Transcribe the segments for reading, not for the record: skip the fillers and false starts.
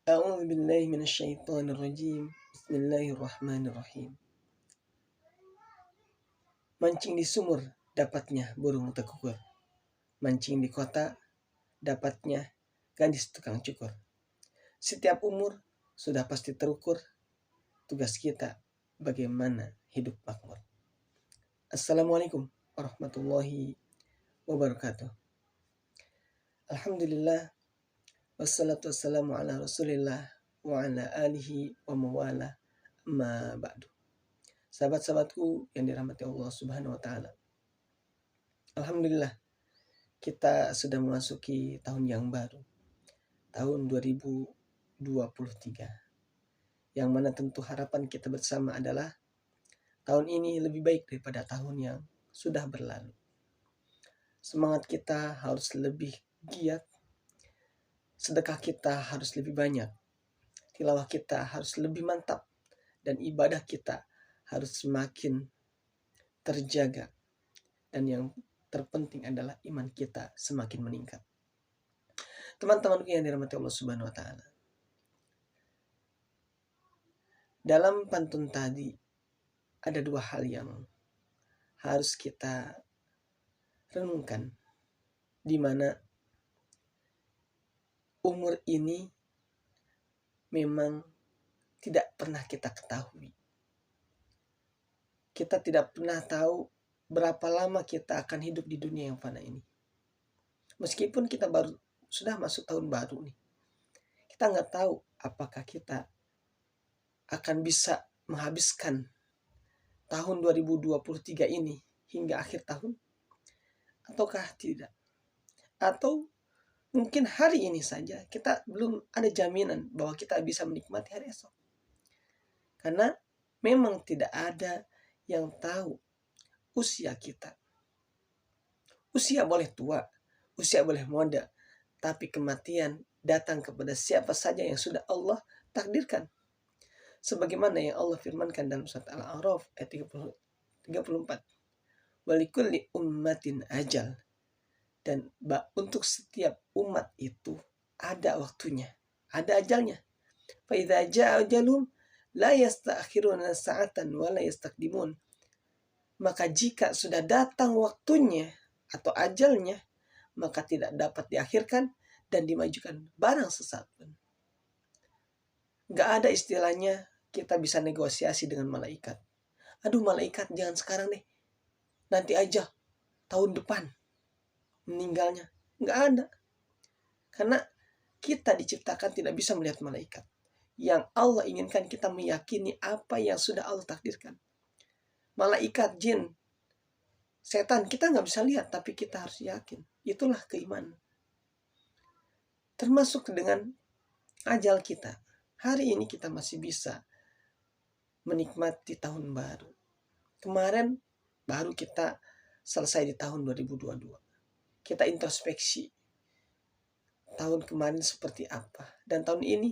A'udzu billahi minasyaitonir rajim. Bismillahirrahmanirrahim. Mancing di sumur dapatnya burung tekukur. Mancing di kota dapatnya gadis tukang cukur. Setiap umur sudah pasti terukur. Tugas kita bagaimana hidup makmur. Assalamualaikum warahmatullahi wabarakatuh. Alhamdulillah, wassalatu wassalamu ala rasulillah wa ala alihi wa mawala, amma ba'du. Sahabat-sahabatku yang dirahmati Allah Subhanahu wa taala. Alhamdulillah, kita sudah memasuki tahun yang baru. Tahun 2023. Yang mana tentu harapan kita bersama adalah tahun ini lebih baik daripada tahun yang sudah berlalu. Semangat kita harus lebih giat. Sedekah kita harus lebih banyak. Tilawah kita harus lebih mantap. Dan ibadah kita harus semakin terjaga. Dan yang terpenting adalah iman kita semakin meningkat. Teman-temanku yang dirahmati Allah Subhanahu wa taala. Dalam pantun tadi ada dua hal yang harus kita renungkan, di mana umur ini memang tidak pernah kita ketahui. Kita tidak pernah tahu berapa lama kita akan hidup di dunia yang fana ini. Meskipun kita sudah masuk tahun baru nih, kita nggak tahu apakah kita akan bisa menghabiskan tahun 2023 ini hingga akhir tahun ataukah tidak. Atau mungkin hari ini saja kita belum ada jaminan bahwa kita bisa menikmati hari esok. Karena memang tidak ada yang tahu usia kita. Usia boleh tua, usia boleh muda, tapi kematian datang kepada siapa saja yang sudah Allah takdirkan. Sebagaimana yang Allah firmankan dalam surat Al-A'raf ayat 34. Walikulli ummatin ajal. Dan untuk setiap umat itu ada waktunya, ada ajalnya. Fa idza jaa ajalum la yasta'khiruna sa'atan wa la yastaqdimun. Maka jika sudah datang waktunya atau ajalnya, maka tidak dapat diakhirkan dan dimajukan barang sesaat pun. Gak ada istilahnya kita bisa negosiasi dengan malaikat. Aduh malaikat jangan sekarang deh, nanti aja tahun depan meninggalnya. Gak ada. Karena kita diciptakan tidak bisa melihat malaikat. Yang Allah inginkan kita meyakini apa yang sudah Allah takdirkan. Malaikat, jin, setan kita gak bisa lihat, tapi kita harus yakin. Itulah keimanan. Termasuk dengan ajal kita. Hari ini kita masih bisa menikmati tahun baru. Kemarin baru kita selesai di tahun 2022. Kita introspeksi tahun kemarin seperti apa. Dan tahun ini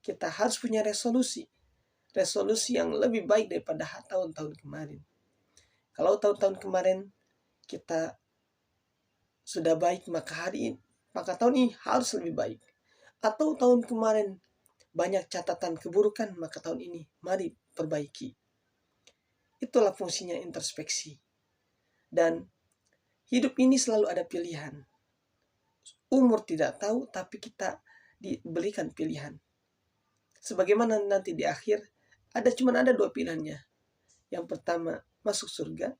kita harus punya resolusi. Resolusi yang lebih baik daripada tahun-tahun kemarin. Kalau tahun-tahun kemarin kita sudah baik, maka tahun ini harus lebih baik. Atau tahun kemarin banyak catatan keburukan, maka tahun ini mari perbaiki. Itulah fungsinya introspeksi. Dan hidup ini selalu ada pilihan. Umur tidak tahu, tapi kita diberikan pilihan. Sebagaimana nanti di akhir cuma ada dua pilihannya. Yang pertama masuk surga,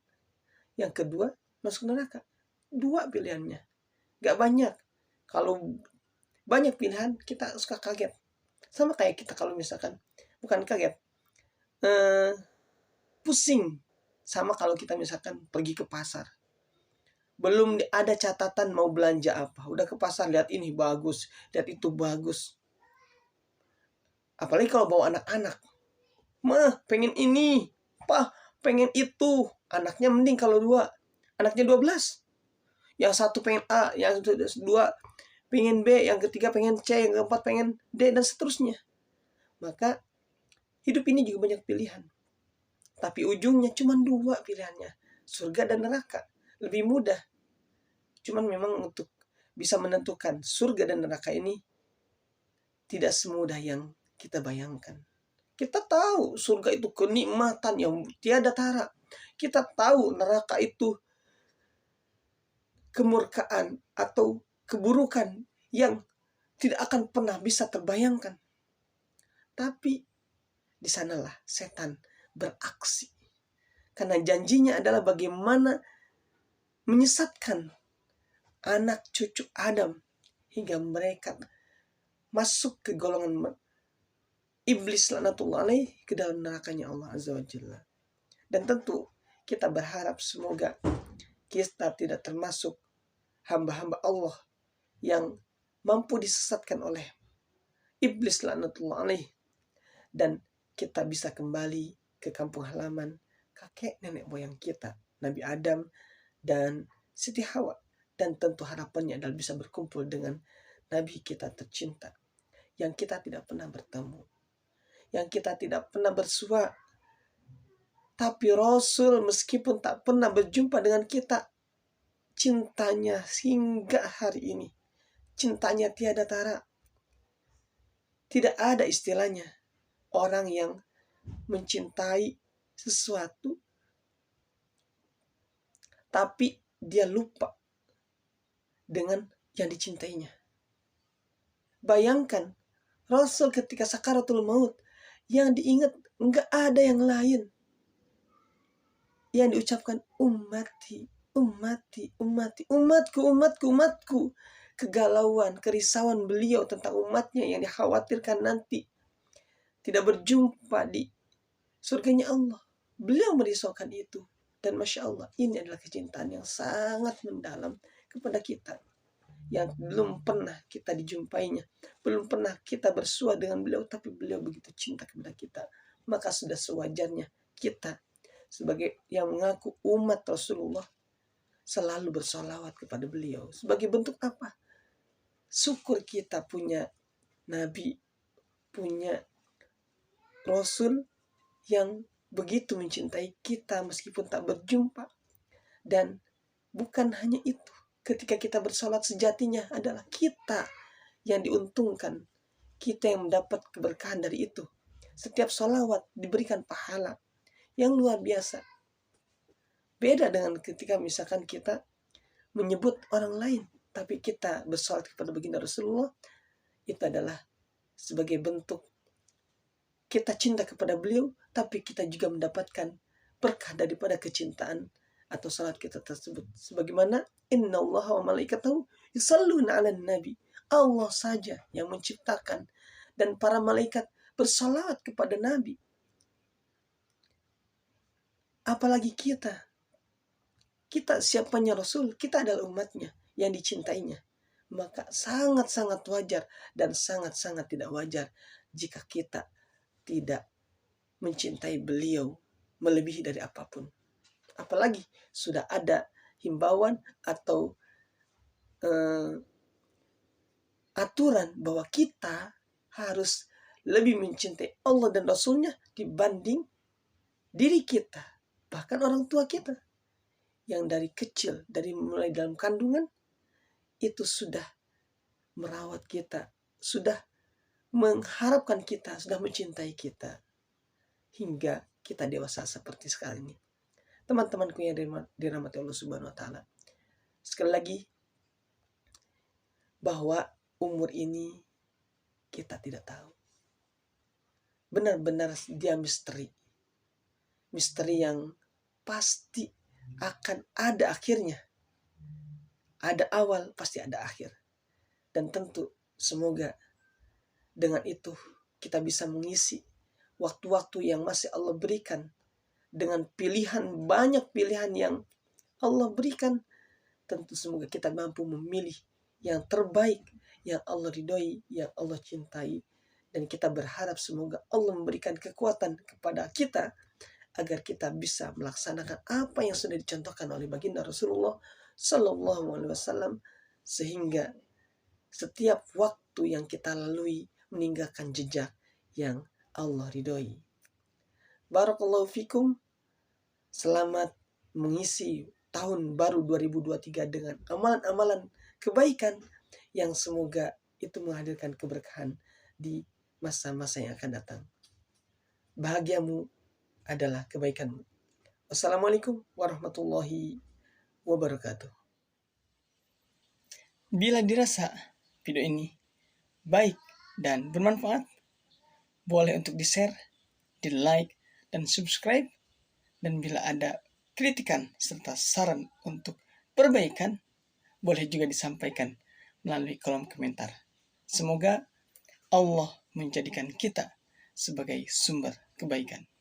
yang kedua masuk neraka. Dua pilihannya. Gak banyak. Kalau banyak pilihan kita suka kaget. Sama kayak kita kalau misalkan bukan kaget, pusing. Sama kalau kita misalkan pergi ke pasar, belum ada catatan mau belanja apa, udah ke pasar lihat ini bagus, lihat itu bagus. Apalagi kalau bawa anak-anak, mah pengen ini, pah pengen itu. Anaknya mending kalau dua, anaknya 12. Yang satu pengen A, yang dua pengen B, yang ketiga pengen C, yang keempat pengen D, dan seterusnya. Maka hidup ini juga banyak pilihan. Tapi ujungnya cuma dua pilihannya. Surga dan neraka. Lebih mudah. Cuman memang untuk bisa menentukan surga dan neraka ini tidak semudah yang kita bayangkan. Kita tahu surga itu kenikmatan yang tiada tara. Kita tahu neraka itu kemurkaan atau keburukan yang tidak akan pernah bisa terbayangkan. Tapi di sanalah setan beraksi. Karena janjinya adalah bagaimana menyesatkan anak cucu Adam hingga mereka masuk ke golongan iblis laknatullah alaih, ke dalam nerakanya Allah Azza wa Jalla. Dan tentu kita berharap semoga kita tidak termasuk hamba-hamba Allah yang mampu disesatkan oleh iblis laknatullah alaih, dan kita bisa kembali ke kampung halaman kakek nenek moyang kita, Nabi Adam dan Siti Hawa. Dan tentu harapannya adalah bisa berkumpul dengan Nabi kita tercinta yang kita tidak pernah bertemu, yang kita tidak pernah bersua. Tapi Rasul meskipun tak pernah berjumpa dengan kita, cintanya hingga hari ini, cintanya tiada tara. Tidak ada istilahnya orang yang mencintai sesuatu tapi dia lupa dengan yang dicintainya. Bayangkan Rasul ketika sakaratul maut, yang diingat enggak ada yang lain. Yang diucapkan ummati, ummati, ummati, umatku, umatku, umatku. Kegalauan, kerisauan beliau tentang umatnya yang dikhawatirkan nanti tidak berjumpa di surganya Allah. Beliau merisaukan itu. Dan Masya Allah, ini adalah kecintaan yang sangat mendalam kepada kita, yang belum pernah kita dijumpainya, belum pernah kita bersua dengan beliau, tapi beliau begitu cinta kepada kita. Maka sudah sewajarnya kita sebagai yang mengaku umat Rasulullah selalu bersolawat kepada beliau. Sebagai bentuk apa? Syukur kita punya Nabi, punya Rasul yang begitu mencintai kita meskipun tak berjumpa. Dan bukan hanya itu, ketika kita bersolat sejatinya adalah kita yang diuntungkan, kita yang mendapat keberkahan dari itu. Setiap solawat diberikan pahala yang luar biasa. Beda dengan ketika misalkan kita menyebut orang lain, tapi kita bersolat kepada baginda Rasulullah, itu adalah sebagai bentuk kita cinta kepada beliau, tapi kita juga mendapatkan berkah daripada kecintaan atau salat kita tersebut. Sebagaimana innallaha wa malaikatahu yusalluna 'alan nabi. Allah saja yang menciptakan dan para malaikat bersalawat kepada Nabi. Apalagi kita. Kita siapanya Rasul, kita adalah umatnya yang dicintainya. Maka sangat-sangat wajar dan sangat-sangat tidak wajar jika kita tidak mencintai beliau melebihi dari apapun. Apalagi sudah ada himbauan atau aturan bahwa kita harus lebih mencintai Allah dan Rasulnya dibanding diri kita, bahkan orang tua kita yang dari kecil, dari mulai dalam kandungan itu sudah merawat kita, sudah mengharapkan kita, sudah mencintai kita hingga kita dewasa seperti sekarang ini. Teman-temanku yang dirahmati Allah Subhanahu wa taala. Sekali lagi, bahwa umur ini kita tidak tahu. Benar-benar dia misteri. Misteri yang pasti akan ada akhirnya. Ada awal, pasti ada akhir. Dan tentu semoga dengan itu kita bisa mengisi waktu-waktu yang masih Allah berikan dengan pilihan, banyak pilihan yang Allah berikan. Tentu semoga kita mampu memilih yang terbaik, yang Allah ridhoi, yang Allah cintai. Dan kita berharap semoga Allah memberikan kekuatan kepada kita agar kita bisa melaksanakan apa yang sudah dicontohkan oleh baginda Rasulullah Sallallahu Alaihi Wasallam, sehingga setiap waktu yang kita lalui meninggalkan jejak yang Allah ridhoi. Barakallahu fikum. Selamat mengisi tahun baru 2023 dengan amalan-amalan kebaikan yang semoga itu menghadirkan keberkahan di masa-masa yang akan datang. Bahagiamu adalah kebaikanmu. Wassalamualaikum warahmatullahi wabarakatuh. Bila dirasa video ini baik dan bermanfaat, boleh untuk di-share, di-like, dan subscribe. Dan bila ada kritikan serta saran untuk perbaikan, boleh juga disampaikan melalui kolom komentar. Semoga Allah menjadikan kita sebagai sumber kebaikan.